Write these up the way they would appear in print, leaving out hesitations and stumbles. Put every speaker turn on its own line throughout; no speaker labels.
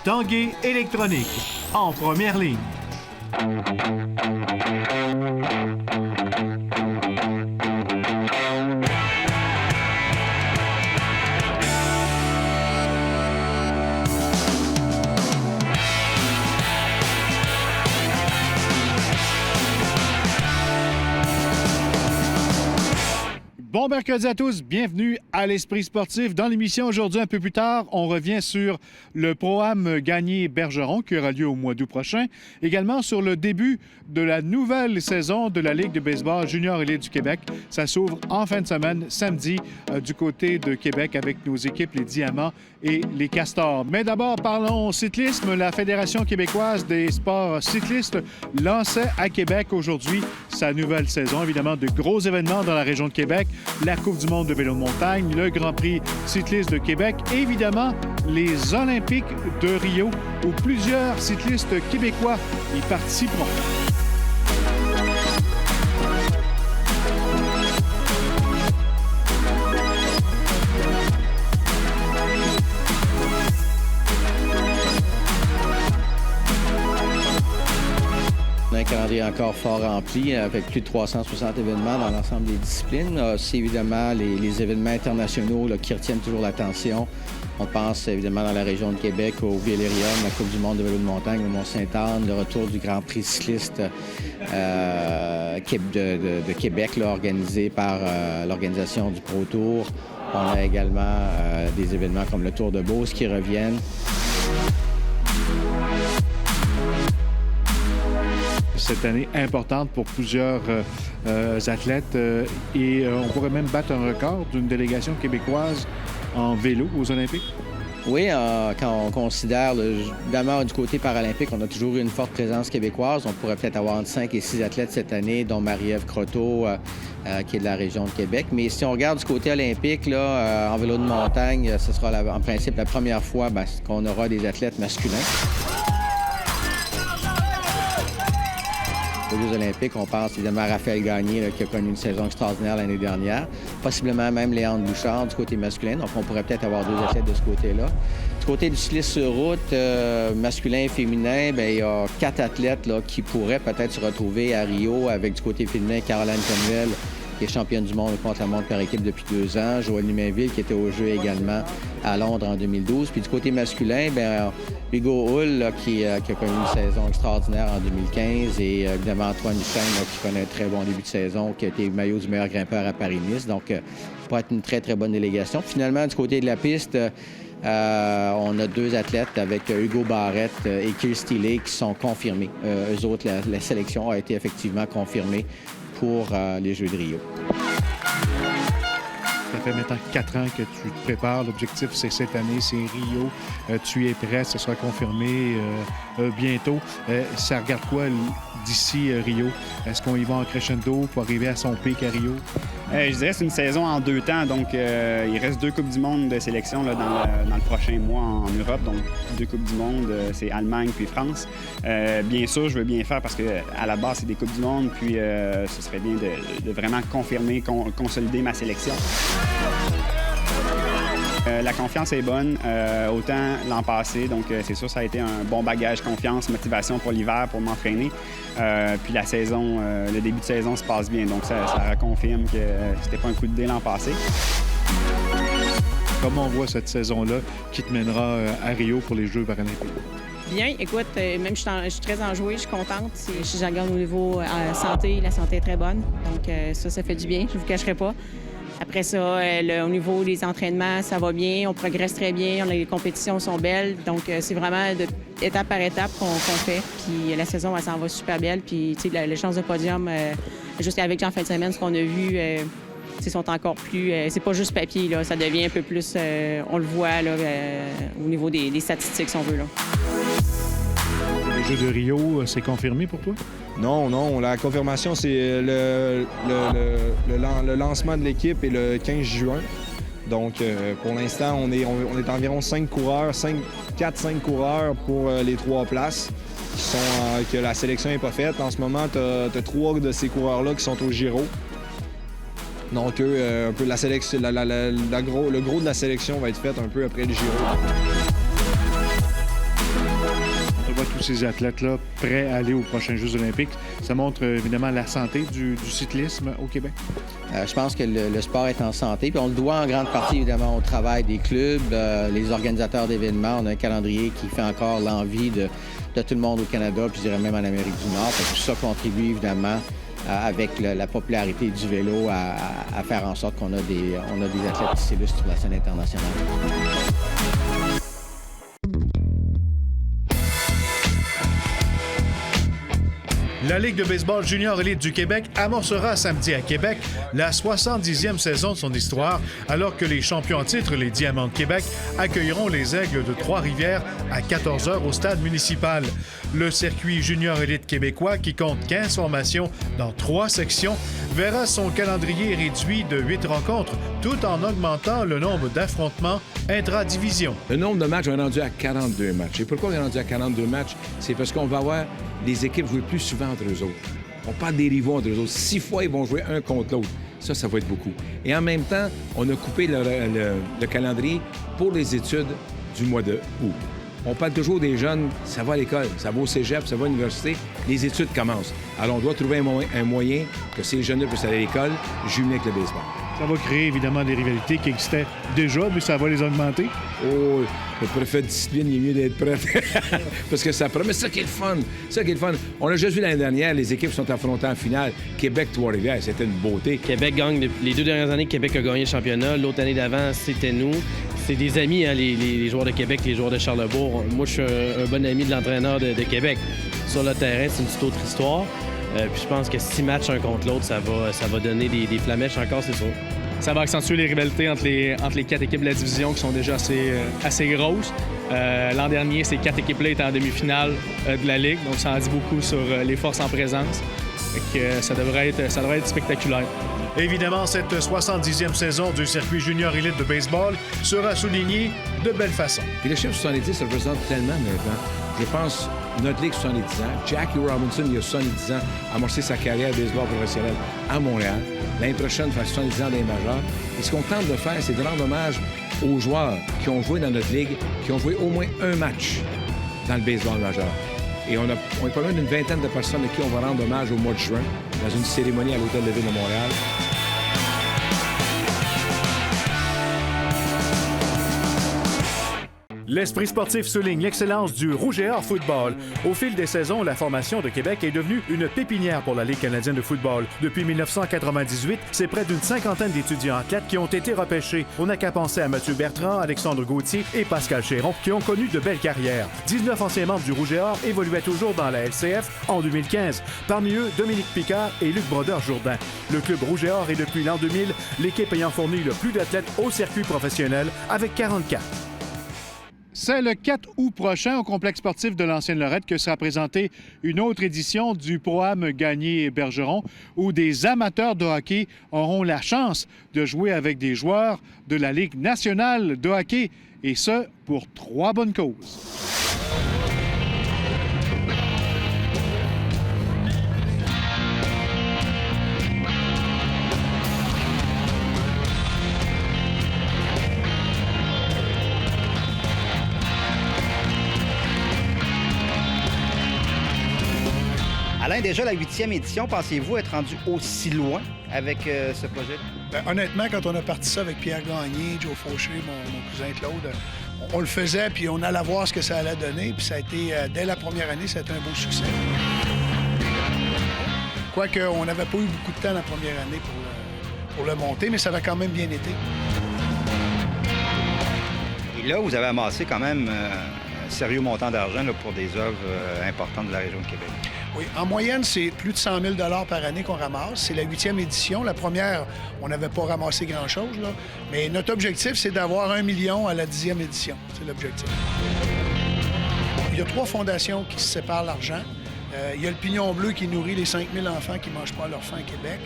Tanguay électronique, en première ligne.
Bon mercredi à tous, bienvenue à l'Esprit sportif. Dans l'émission aujourd'hui, un peu plus tard, on revient sur le Pro-Am Gagné-Bergeron qui aura lieu au mois d'août prochain. Également sur le début de la nouvelle saison de la Ligue de baseball junior élite du Québec. Ça s'ouvre en fin de semaine, samedi, du côté de Québec avec nos équipes, les Diamants et les Castors. Mais d'abord, parlons cyclisme. La Fédération québécoise des sports cyclistes lançait à Québec aujourd'hui sa nouvelle saison. Évidemment, de gros événements dans la région de Québec. La Coupe du monde de vélo de montagne, le Grand Prix cycliste de Québec et évidemment les Olympiques de Rio où plusieurs cyclistes québécois y participeront.
Un calendrier encore fort rempli avec plus de 360 événements dans l'ensemble des disciplines. C'est évidemment les événements internationaux là, qui retiennent toujours l'attention. On pense évidemment dans la région de Québec au Vélérium, la Coupe du monde de vélo de montagne au Mont-Sainte-Anne, le retour du Grand Prix cycliste de Québec là, organisé par l'organisation du Pro Tour. On a également des événements comme le Tour de Beauce qui reviennent.
Cette année importante pour plusieurs athlètes et on pourrait même battre un record d'une délégation québécoise en vélo aux Olympiques.
Oui, quand on considère, évidemment, du côté paralympique, on a toujours eu une forte présence québécoise. On pourrait peut-être avoir entre 5 et 6 athlètes cette année, dont Marie-Ève Croteau, qui est de la région de Québec. Mais si on regarde du côté olympique, là, en vélo de montagne, ce sera en principe la première fois qu'on aura des athlètes masculins. Aux Jeux olympiques, on pense évidemment à Raphaël Gagné, là, qui a connu une saison extraordinaire l'année dernière. Possiblement même Léandre Bouchard du côté masculin. Donc, on pourrait peut-être avoir 2 athlètes de ce côté-là. Du côté du cyclisme sur route, masculin et féminin, bien, il y a 4 athlètes là, qui pourraient peut-être se retrouver à Rio avec du côté féminin Caroline Connuel, qui est championne du monde contre-la-montre par équipe depuis 2 ans. Joël Numainville, qui était au jeu également à Londres en 2012. Puis du côté masculin, bien, Hugo Hull, là, qui a connu une saison extraordinaire en 2015. Et évidemment, Antoine Duchesne, là, qui connaît un très bon début de saison, qui a été maillot du meilleur grimpeur à Paris-Nice. Donc, ça pourrait être une très, très bonne délégation. Finalement, du côté de la piste, on a 2 athlètes avec Hugo Barrette et Kirsty Lay qui sont confirmés. Eux autres, la sélection a été effectivement confirmée pour les Jeux de Rio.
Ça fait maintenant 4 ans que tu te prépares. L'objectif, c'est cette année, c'est Rio. Tu es prêt, ce sera confirmé bientôt. Ça regarde quoi d'ici Rio? Est-ce qu'on y va en crescendo pour arriver à son pic à Rio?
Je dirais que c'est une saison en 2 temps. Donc, il reste 2 Coupes du monde de sélection là, dans le prochain mois en Europe. Donc, 2 Coupes du monde, c'est Allemagne puis France. Bien sûr, je veux bien faire parce qu'à la base, c'est des Coupes du monde. Puis, ce serait bien de vraiment confirmer, consolider ma sélection. La confiance est bonne, autant l'an passé. Donc, c'est sûr, ça a été un bon bagage confiance, motivation pour l'hiver, pour m'entraîner. Puis la saison, le début de saison se passe bien. Donc, ça reconfirme que c'était pas un coup de dé l'an passé.
Comment on voit cette saison-là qui te mènera à Rio pour les Jeux paralympiques?
Bien, écoute, même je suis très enjouée, je suis contente. Si je regarde au niveau santé, la santé est très bonne. Donc, ça fait du bien, je ne vous cacherai pas. Après ça, au niveau des entraînements, ça va bien, on progresse très bien, les compétitions sont belles. Donc, c'est vraiment étape par étape qu'on fait. Puis la saison, elle s'en va super belle. Puis, tu sais, les chances de podium, jusqu'avec en fin de semaine, ce qu'on a vu, sont encore plus... c'est pas juste papier, là, ça devient un peu plus... on le voit là, au niveau des statistiques, si on veut. Là.
Les Jeux de Rio, c'est confirmé pour toi?
Non. La confirmation, c'est le lancement de l'équipe est le 15 juin. Donc, pour l'instant, on est environ 5 coureurs, 4-5 coureurs pour les 3 places que la sélection n'est pas faite. En ce moment, tu as 3 de ces coureurs-là qui sont au Giro. Donc, un peu la sélection, le gros de la sélection va être fait un peu après le Giro.
tous ces athlètes-là prêts à aller aux prochains Jeux olympiques. Ça montre évidemment la santé du cyclisme au Québec.
Je pense que le sport est en santé, puis on le doit en grande partie évidemment au travail des clubs, les organisateurs d'événements. On a un calendrier qui fait encore l'envie de tout le monde au Canada, puis je dirais même en Amérique du Nord. Tout ça contribue évidemment avec la popularité du vélo à faire en sorte qu'on a des athlètes qui s'illustrent sur la scène internationale.
La Ligue de baseball junior élite du Québec amorcera samedi à Québec la 70e saison de son histoire, alors que les champions en titre, les Diamants de Québec, accueilleront les Aigles de Trois-Rivières à 14h au stade municipal. Le circuit junior élite québécois, qui compte 15 formations dans 3 sections, verra son calendrier réduit de 8 rencontres, tout en augmentant le nombre d'affrontements intra-division.
Le nombre de matchs, on est rendu à 42 matchs. Et pourquoi on est rendu à 42 matchs? C'est parce qu'on va avoir les équipes jouer plus souvent entre eux autres. On parle des rivaux entre eux autres. 6 fois, ils vont jouer un contre l'autre. Ça va être beaucoup. Et en même temps, on a coupé le calendrier pour les études du mois de août. On parle toujours des jeunes, ça va à l'école, ça va au cégep, ça va à l'université, les études commencent. Alors, on doit trouver un moyen que ces jeunes-là puissent aller à l'école, jumelé avec le baseball.
Ça va créer évidemment des rivalités qui existaient déjà, mais ça va les augmenter.
Oh, le préfet de discipline, il est mieux d'être prêt. Parce que ça promet. C'est ça qui est le fun. C'est ça qui est le fun. On a juste vu l'année dernière, les équipes sont affrontées en finale. Québec-Trois-Rivières, c'était une beauté.
Québec gagne. Les 2 dernières années, Québec a gagné le championnat. L'autre année d'avant, c'était nous. C'est des amis, hein, les joueurs de Québec, les joueurs de Charlebourg. Moi, je suis un bon ami de l'entraîneur de Québec. Sur le terrain, c'est une toute autre histoire. Puis je pense que 6 matchs un contre l'autre, ça va donner des flamèches encore, c'est sûr.
Ça va accentuer les rivalités entre les 4 équipes de la division qui sont déjà assez grosses. L'an dernier, ces 4 équipes-là étaient en demi-finale de la Ligue, donc ça en dit beaucoup sur les forces en présence. Fait que ça devrait être spectaculaire.
Évidemment, cette 70e saison du circuit junior élite de baseball sera soulignée de belle façon.
Puis le chiffre 70 représente tellement maintenant. Je pense notre Ligue 70 ans. Jackie Robinson, il y a 70 ans, a amorcé sa carrière de baseball professionnel à Montréal. L'année prochaine, il fait 70 ans dans les majeurs. Et ce qu'on tente de faire, c'est de rendre hommage aux joueurs qui ont joué dans notre Ligue, qui ont joué au moins un match dans le baseball majeur. Et on est pas loin d'une vingtaine de personnes à qui on va rendre hommage au mois de juin, dans une cérémonie à l'Hôtel de Ville de Montréal.
L'Esprit sportif souligne l'excellence du Rouge et Or football. Au fil des saisons, la formation de Québec est devenue une pépinière pour la Ligue canadienne de football. Depuis 1998, c'est près d'une cinquantaine d'étudiants athlètes qui ont été repêchés. On n'a qu'à penser à Mathieu Bertrand, Alexandre Gauthier et Pascal Chéron, qui ont connu de belles carrières. 19 anciens membres du Rouge et Or évoluaient toujours dans la LCF en 2015. Parmi eux, Dominique Picard et Luc Brodeur-Jourdain. Le club Rouge et Or est depuis l'an 2000 l'équipe ayant fourni le plus d'athlètes au circuit professionnel avec 44. C'est le 4 août prochain au complexe sportif de l'Ancienne Lorette que sera présentée une autre édition du Pro-Am Gagné-Bergeron où des amateurs de hockey auront la chance de jouer avec des joueurs de la Ligue nationale de hockey et ce, pour 3 bonnes causes.
Alain, déjà la 8e édition, pensez-vous être rendu aussi loin avec ce projet?
Bien, honnêtement, quand on a parti ça avec Pierre Gagné, Joe Fauché, mon cousin Claude, on le faisait, puis on allait voir ce que ça allait donner. Puis ça a été, dès la première année, ça a été un beau succès. Quoique, on n'avait pas eu beaucoup de temps la première année pour le monter, mais ça avait quand même bien été.
Et là, vous avez amassé quand même un sérieux montant d'argent pour des œuvres importantes de la région de Québec.
Oui, en moyenne, c'est plus de 100 000 par année qu'on ramasse. C'est la 8e édition. La première, on n'avait pas ramassé grand-chose, là. Mais notre objectif, c'est d'avoir 1 million à la 10e édition. C'est l'objectif. Il y a 3 fondations qui se séparent l'argent. Il y a le Pignon Bleu qui nourrit les 5 000 enfants qui ne mangent pas leur faim à Québec.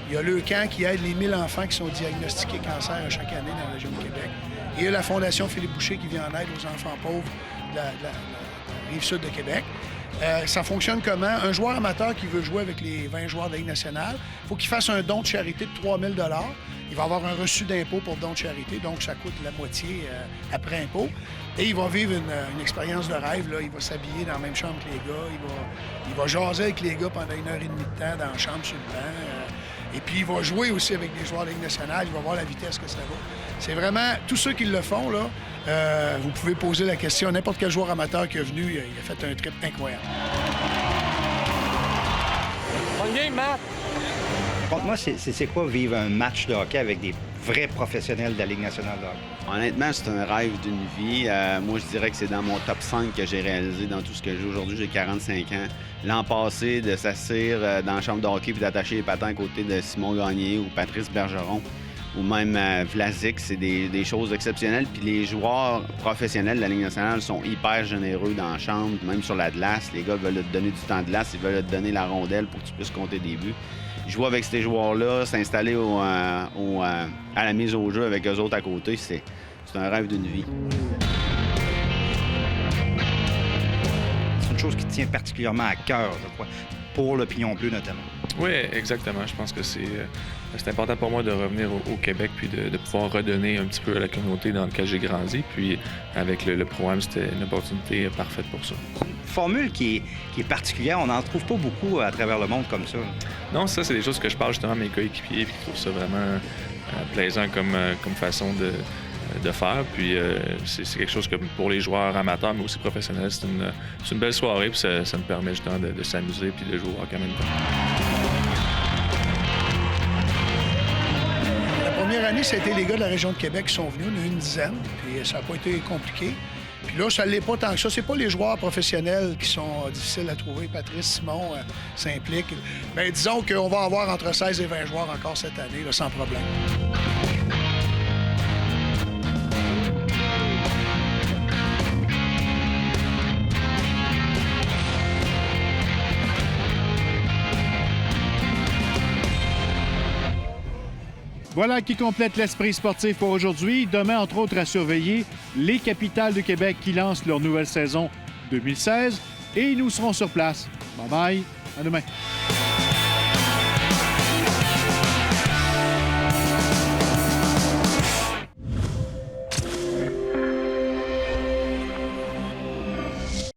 Il y a le Camp qui aide les 1000 enfants qui sont diagnostiqués cancer à chaque année dans la région de Québec. Et il y a la Fondation Philippe Boucher qui vient en aide aux enfants pauvres la Rive-Sud de Québec. Ça fonctionne comment? Un joueur amateur qui veut jouer avec les 20 joueurs de la Ligue nationale, il faut qu'il fasse un don de charité de 3 000 $. Il va avoir un reçu d'impôt pour don de charité, donc ça coûte la moitié après impôt. Et il va vivre une expérience de rêve. Là. Il va s'habiller dans la même chambre que les gars. Il va jaser avec les gars pendant 1h30 de temps dans la chambre sur le banc. Et puis, il va jouer aussi avec des joueurs de la Ligue nationale. Il va voir la vitesse que ça va. C'est vraiment... Tous ceux qui le font, là, vous pouvez poser la question à n'importe quel joueur amateur qui est venu. Il a fait un trip incroyable.
Bonne game, Matt!
Raconte-moi, c'est quoi vivre un match de hockey avec des vrais professionnels de la Ligue nationale de hockey?
Honnêtement, c'est un rêve d'une vie. Moi, je dirais que c'est dans mon top 5 que j'ai réalisé dans tout ce que j'ai. Aujourd'hui, j'ai 45 ans. L'an passé, de s'asseoir dans la chambre de hockey et d'attacher les patins à côté de Simon Gagné ou Patrice Bergeron ou même Vlasic, c'est des choses exceptionnelles. Puis les joueurs professionnels de la Ligue nationale sont hyper généreux dans la chambre, même sur la glace. Les gars veulent te donner du temps de glace, ils veulent te donner la rondelle pour que tu puisses compter des buts. Jouer avec ces joueurs-là, s'installer à la mise au jeu avec eux autres à côté, c'est un rêve d'une vie.
C'est une chose qui tient particulièrement à cœur, je crois, pour le Pignon Bleu notamment.
Oui, exactement. Je pense que c'est important pour moi de revenir au Québec puis de pouvoir redonner un petit peu à la communauté dans laquelle j'ai grandi. Puis avec le programme, c'était une opportunité parfaite pour ça.
Formule qui est particulière, on n'en trouve pas beaucoup à travers le monde comme ça.
Non, ça, c'est des choses que je parle justement à mes coéquipiers et qui trouvent ça vraiment plaisant comme façon de faire. Puis c'est quelque chose que pour les joueurs amateurs, mais aussi professionnels, c'est une belle soirée. Puis ça me permet justement de s'amuser puis de jouer au hockey en même temps.
La première année, c'était les gars de la région de Québec qui sont venus. On a eu une dizaine, puis ça n'a pas été compliqué. Puis là, ça ne l'est pas tant que ça. C'est pas les joueurs professionnels qui sont difficiles à trouver. Patrice, Simon s'impliquent. Bien, disons qu'on va avoir entre 16 et 20 joueurs encore cette année, là, sans problème.
Voilà qui complète l'esprit sportif pour aujourd'hui. Demain, entre autres, à surveiller les Capitales de Québec qui lancent leur nouvelle saison 2016. Et nous serons sur place. Bye bye. À demain.